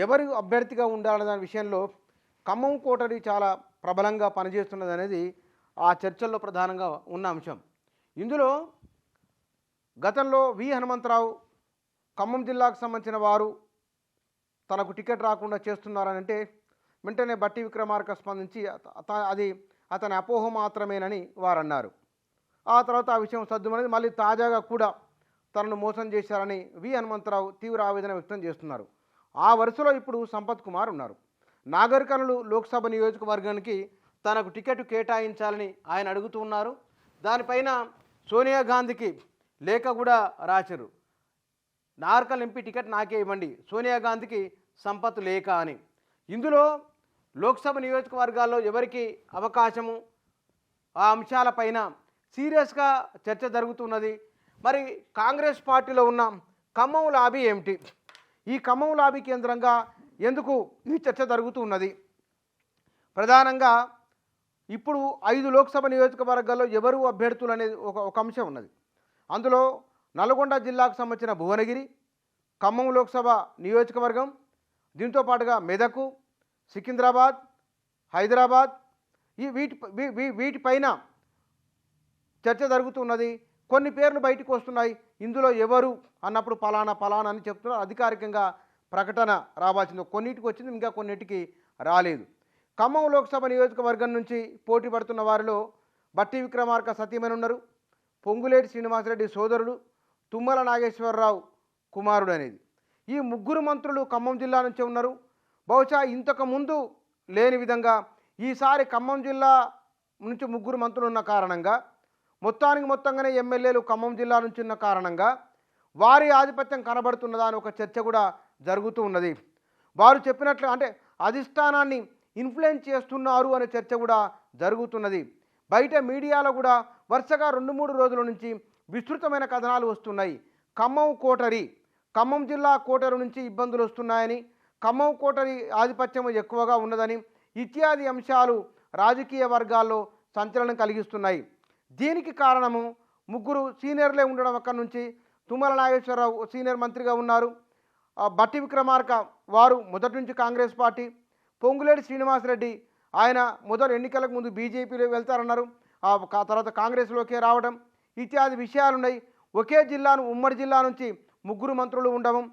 ఎవరు అభ్యర్థిగా ఉండాలనే దాని విషయంలో ఖమ్మం కోటరీ చాలా ప్రబలంగా పనిచేస్తున్నది అనేది ఆ చర్చల్లో ప్రధానంగా ఉన్న అంశం. ఇందులో గతంలో హనుమంతరావు ఖమ్మం జిల్లాకు సంబంధించిన వారు తనకు టికెట్ రాకుండా చేస్తున్నారని అంటే వెంటనే బట్టి విక్రమార్క స్పందించి అది అతని అపోహ మాత్రమేనని వారు అన్నారు. ఆ తర్వాత ఆ విషయం సద్దుమనేది మళ్ళీ తాజాగా కూడా తనను మోసం చేశారని హనుమంతరావు తీవ్ర ఆవేదన వ్యక్తం చేస్తున్నారు. ఆ వరుసలో ఇప్పుడు సంపత్ కుమార్ ఉన్నారు. నాగర్ కర్నూలు లోక్సభ నియోజకవర్గానికి తనకు టికెట్ కేటాయించాలని ఆయన అడుగుతూ ఉన్నారు. దానిపైన సోనియా గాంధీకి లేఖ కూడా రాశారు. నార్కల్ ఎంపీ టికెట్ నాకే ఇవ్వండి, సోనియా గాంధీకి సంపత్ లేఖ అని. ఇందులో లోక్సభ నియోజకవర్గాల్లో ఎవరికి అవకాశము, ఆ అంశాలపైన సీరియస్గా చర్చ జరుగుతున్నది. మరి కాంగ్రెస్ పార్టీలో ఉన్న ఖమ్మం లాబీ ఏమిటి, ఈ ఖమ్మం లాబీ కేంద్రంగా ఎందుకు ఈ చర్చ జరుగుతూ ఉన్నది? ప్రధానంగా ఇప్పుడు 5 లోక్సభ నియోజకవర్గాల్లో ఎవరు అభ్యర్థులు అనేది ఒక అంశం ఉన్నది. అందులో నల్గొండ జిల్లాకు సంబంధించిన భువనగిరి, ఖమ్మం లోక్సభ నియోజకవర్గం, దీంతో పాటుగా మెదకు, సికింద్రాబాద్, హైదరాబాద్, వీటిపైన చర్చ జరుగుతున్నది. కొన్ని పేర్లు బయటకు వస్తున్నాయి. ఇందులో ఎవరు అన్నప్పుడు పలానా అని చెప్తున్నారు. అధికారికంగా ప్రకటన రావాల్సింది. కొన్నిటికి వచ్చింది, ఇంకా కొన్నిటికి రాలేదు. ఖమ్మం లోక్సభ నియోజకవర్గం నుంచి పోటీ పడుతున్న వారిలో బట్టి విక్రమార్క సతీమణి ఉన్నారు, పొంగులేటి శ్రీనివాసరెడ్డి సోదరుడు, తుమ్మల నాగేశ్వరరావు కుమారుడు అనేది. ఈ ముగ్గురు మంత్రులు ఖమ్మం జిల్లా నుంచే ఉన్నారు. బహుశా ఇంతకు ముందు లేని విధంగా ఈసారి ఖమ్మం జిల్లా నుంచి ముగ్గురు మంత్రులు ఉన్న కారణంగా, మొత్తంగానే ఎమ్మెల్యేలు ఖమ్మం జిల్లా నుంచి ఉన్న కారణంగా వారి ఆధిపత్యం కనబడుతున్నదా అని ఒక చర్చ కూడా జరుగుతూ ఉన్నది. వారు చెప్పినట్లు అంటే అధిష్టానాన్ని ఇన్ఫ్లుయెన్స్ చేస్తున్నారు అనే చర్చ కూడా జరుగుతున్నది. బయట మీడియాలో కూడా వరుసగా 2-3 రోజుల నుంచి విస్తృతమైన కథనాలు వస్తున్నాయి. ఖమ్మం జిల్లా కోటరు నుంచి ఇబ్బందులు వస్తున్నాయని, ఖమ్మం కోటరీ ఆధిపత్యం ఎక్కువగా ఉన్నదని ఇత్యాది అంశాలు రాజకీయ వర్గాల్లో సంచలనం కలిగిస్తున్నాయి. దీనికి కారణము ముగ్గురు సీనియర్లే ఉండడం. అక్కడి నుంచి తుమ్మల నాగేశ్వరరావు సీనియర్ మంత్రిగా ఉన్నారు, బట్టి విక్రమార్క వారు మొదటి నుంచి కాంగ్రెస్ పార్టీ, పొంగులేటి శ్రీనివాసరెడ్డి ఆయన మొదటి ఎన్నికలకు ముందు బీజేపీలో వెళ్తారన్నారు, ఆ తర్వాత కాంగ్రెస్లోకే రావడం, ఇత్యాది విషయాలున్నాయి. ఒకే జిల్లాను ఉమ్మడి జిల్లా నుంచి ముగ్గురు మంత్రులు ఉండడం,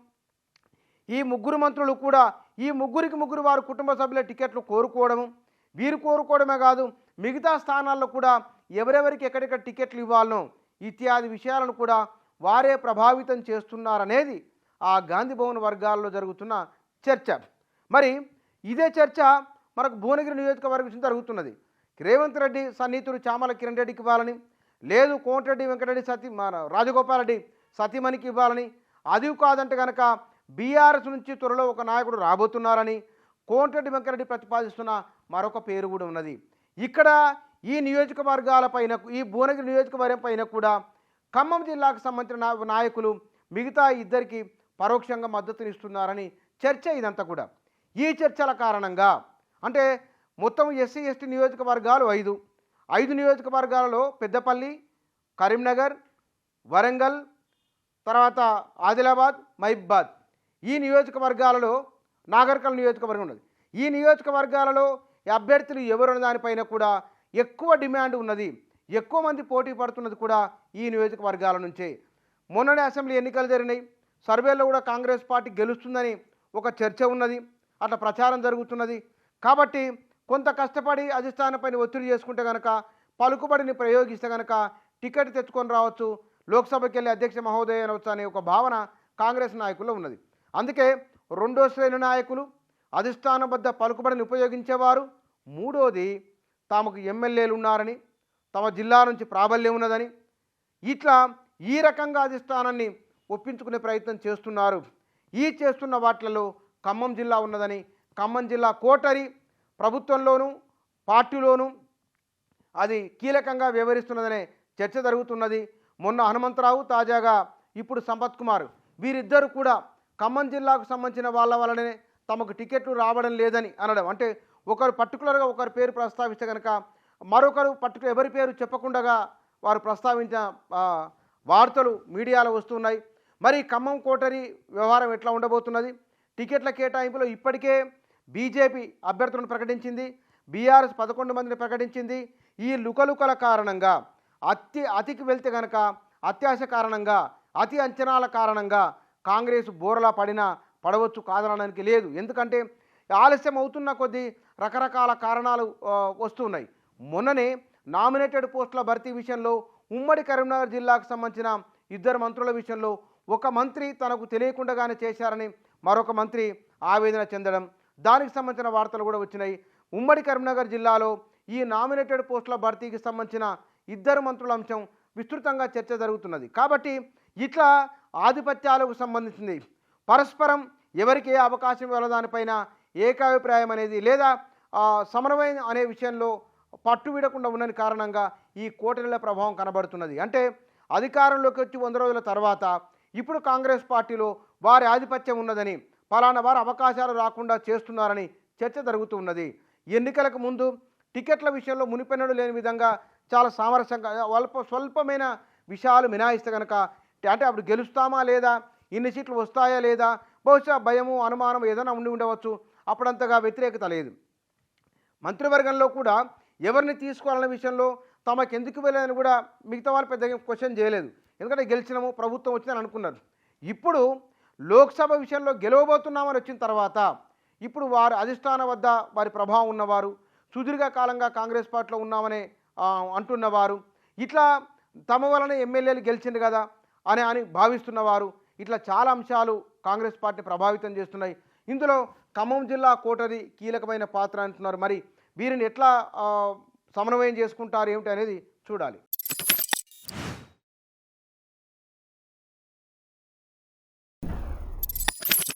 ఈ ముగ్గురు మంత్రులు కూడా ఈ ముగ్గురు వారు కుటుంబ సభ్యుల టికెట్లు కోరుకోవడము, వీరు కోరుకోవడమే కాదు మిగతా స్థానాల్లో కూడా ఎవరెవరికి ఎక్కడెక్కడ టికెట్లు ఇవ్వాలనో ఇత్యాది విషయాలను కూడా వారే ప్రభావితం చేస్తున్నారనేది ఆ గాంధీ భవన్ వర్గాల్లో జరుగుతున్న చర్చ. మరి ఇదే చర్చ మనకు భువనగిరి నియోజకవర్గం జరుగుతున్నది. రేవంత్ రెడ్డి సన్నిహితుడు చామల కిరణ్ రెడ్డికి ఇవ్వాలని, లేదు కోమటిరెడ్డి వెంకటరెడ్డి రాజగోపాల్ రెడ్డి సతీమణికి ఇవ్వాలని, అది కాదంటే కనుక బీఆర్ఎస్ నుంచి త్వరలో ఒక నాయకుడు రాబోతున్నారని కోమటిరెడ్డి వెంకటరెడ్డి ప్రతిపాదిస్తున్న మరొక పేరు కూడా ఉన్నది. ఇక్కడ ఈ నియోజకవర్గాలపైన, ఈ భువనగిరి నియోజకవర్గం పైన కూడా ఖమ్మం జిల్లాకు సంబంధించిన నాయకులు మిగతా ఇద్దరికి పరోక్షంగా మద్దతునిస్తున్నారని చర్చ ఇదంతా కూడా. ఈ చర్చల కారణంగా అంటే మొత్తం ఎస్సీ ఎస్టీ నియోజకవర్గాలు 5 నియోజకవర్గాలలో పెద్దపల్లి, కరీంనగర్, వరంగల్, తర్వాత ఆదిలాబాద్, మహబూబాబాద్, ఈ నియోజకవర్గాలలో నాగర్కర్నూలు నియోజకవర్గం ఉన్నది. ఈ నియోజకవర్గాలలో అభ్యర్థులు ఎవరున్న దానిపైన కూడా ఎక్కువ డిమాండ్ ఉన్నది, ఎక్కువ మంది పోటీ పడుతున్నది కూడా ఈ నియోజకవర్గాల నుంచే. మొన్ననే అసెంబ్లీ ఎన్నికలు జరిగినాయి, సర్వేలో కూడా కాంగ్రెస్ పార్టీ గెలుస్తుందని ఒక చర్చ ఉన్నది, అట్లా ప్రచారం జరుగుతున్నది. కాబట్టి కొంత కష్టపడి అధిష్టానంపైన ఒత్తిడి చేసుకుంటే కనుక, పలుకుబడిని ప్రయోగిస్తే కనుక టికెట్ తెచ్చుకొని రావచ్చు, లోక్సభకి వెళ్ళి అధ్యక్ష మహోదయ అనవచ్చు అనే ఒక భావన కాంగ్రెస్ నాయకుల్లో ఉన్నది. అందుకే రెండో శ్రేణి నాయకులు అధిష్టానబద్ధ పలుకుబడిని ఉపయోగించేవారు, మూడోది తమకు ఎమ్మెల్యేలు ఉన్నారని, తమ జిల్లా నుంచి ప్రాబల్యం ఉన్నదని, ఇట్లా ఈ రకంగా అధిష్టానాన్ని ఒప్పించుకునే ప్రయత్నం చేస్తున్నారు. ఈ చేస్తున్న వాటిలలో ఖమ్మం జిల్లా ఉన్నదని, ఖమ్మం జిల్లా కోటరీ ప్రభుత్వంలోనూ పార్టీలోనూ అది కీలకంగా వ్యవహరిస్తున్నదనే చర్చ జరుగుతున్నది. మొన్న హనుమంతరావు, తాజాగా ఇప్పుడు సంపత్ కుమార్, వీరిద్దరు కూడా ఖమ్మం జిల్లాకు సంబంధించిన వాళ్ళ వల్లనే తమకు టికెట్లు రావడం లేదని అనడం. అంటే ఒకరు పర్టికులర్గా ఒకరి పేరు ప్రస్తావిస్తే కనుక మరొకరు ఎవరి పేరు చెప్పకుండా వారు ప్రస్తావించిన వార్తలు మీడియాలో వస్తున్నాయి. మరి ఖమ్మం కోటరీ వ్యవహారం ఎట్లా ఉండబోతున్నది, టికెట్ల కేటాయింపులో ఇప్పటికే బీజేపీ అభ్యర్థులను ప్రకటించింది, బీఆర్ఎస్ 11 మందిని ప్రకటించింది. ఈ లుకలుకల కారణంగా అతికి వెళ్తే గనక అత్యాశ కారణంగా, అతి అంచనాల కారణంగా కాంగ్రెస్ బోరలా పడవచ్చు కాదనడానికి లేదు. ఎందుకంటే ఆలస్యం అవుతున్న కొద్దీ రకరకాల కారణాలు వస్తున్నాయి. మొన్ననే నామినేటెడ్ పోస్టుల భర్తీ విషయంలో ఉమ్మడి కరీంనగర్ జిల్లాకు సంబంధించిన 2 మంత్రుల విషయంలో ఒక మంత్రి తనకు తెలియకుండానే చేశారని మరొక మంత్రి ఆవేదన చెందడం, దానికి సంబంధించిన వార్తలు కూడా వచ్చినాయి. ఉమ్మడి కరీంనగర్ జిల్లాలో ఈ నామినేటెడ్ పోస్టుల భర్తీకి సంబంధించిన 2 మంత్రుల అంశం విస్తృతంగా చర్చ జరుగుతున్నది. కాబట్టి ఇట్లా ఆధిపత్యాలకు సంబంధించింది పరస్పరం ఎవరికి ఏ అవకాశం ఇవ్వాలో దానిపైన ఏకాభిప్రాయం అనేది లేదా సమన్వయం అనే విషయంలో పట్టు వీడకుండా ఉన్న కారణంగా ఈ కూటమిల ప్రభావం కనబడుతున్నది. అంటే అధికారంలోకి వచ్చి 100 రోజుల తర్వాత ఇప్పుడు కాంగ్రెస్ పార్టీలో వారి ఆధిపత్యం ఉన్నదని, ఫలానా వారు అవకాశాలు రాకుండా చేస్తున్నారని చర్చ జరుగుతున్నది. ఎన్నికలకు ముందు టికెట్ల విషయంలో మునిపెన్నడు లేని విధంగా చాలా సామరస్యంగా స్వల్పమైన విషయాలు మినాయిస్తే కనుక అంటే అప్పుడు గెలుస్తామా లేదా, ఇన్ని సీట్లు వస్తాయా లేదా, బహుశా భయము అనుమానం ఏదైనా ఉండవచ్చు. అప్పుడంతగా వ్యతిరేకత లేదు. మంత్రివర్గంలో కూడా ఎవరిని తీసుకోవాలనే విషయంలో తమకెందుకు వెళ్ళదని కూడా మిగతా వాళ్ళు పెద్దగా క్వశ్చన్ చేయలేదు. ఎందుకంటే గెలిచినాము, ప్రభుత్వం వచ్చిందని అనుకున్నారు. ఇప్పుడు లోక్సభ విషయంలో గెలవబోతున్నామని వచ్చిన తర్వాత ఇప్పుడు వారి అధిష్టానం వద్ద వారి ప్రభావం ఉన్నవారు, సుదీర్ఘకాలంగా కాంగ్రెస్ పార్టీలో ఉన్నామని అంటున్నవారు, ఇట్లా తమ వలన ఎమ్మెల్యేలు గెలిచింది కదా అని భావిస్తున్నవారు, ఇట్లా చాలా అంశాలు కాంగ్రెస్ పార్టీ ప్రభావితం చేస్తున్నాయి. ఇందులో ఖమ్మం జిల్లా కోటరీ కీలకమైన పాత్ర అంటున్నారు. మరి వీరిని ఎట్లా సమన్వయం చేసుకుంటారు ఏమిటి అనేది చూడాలి.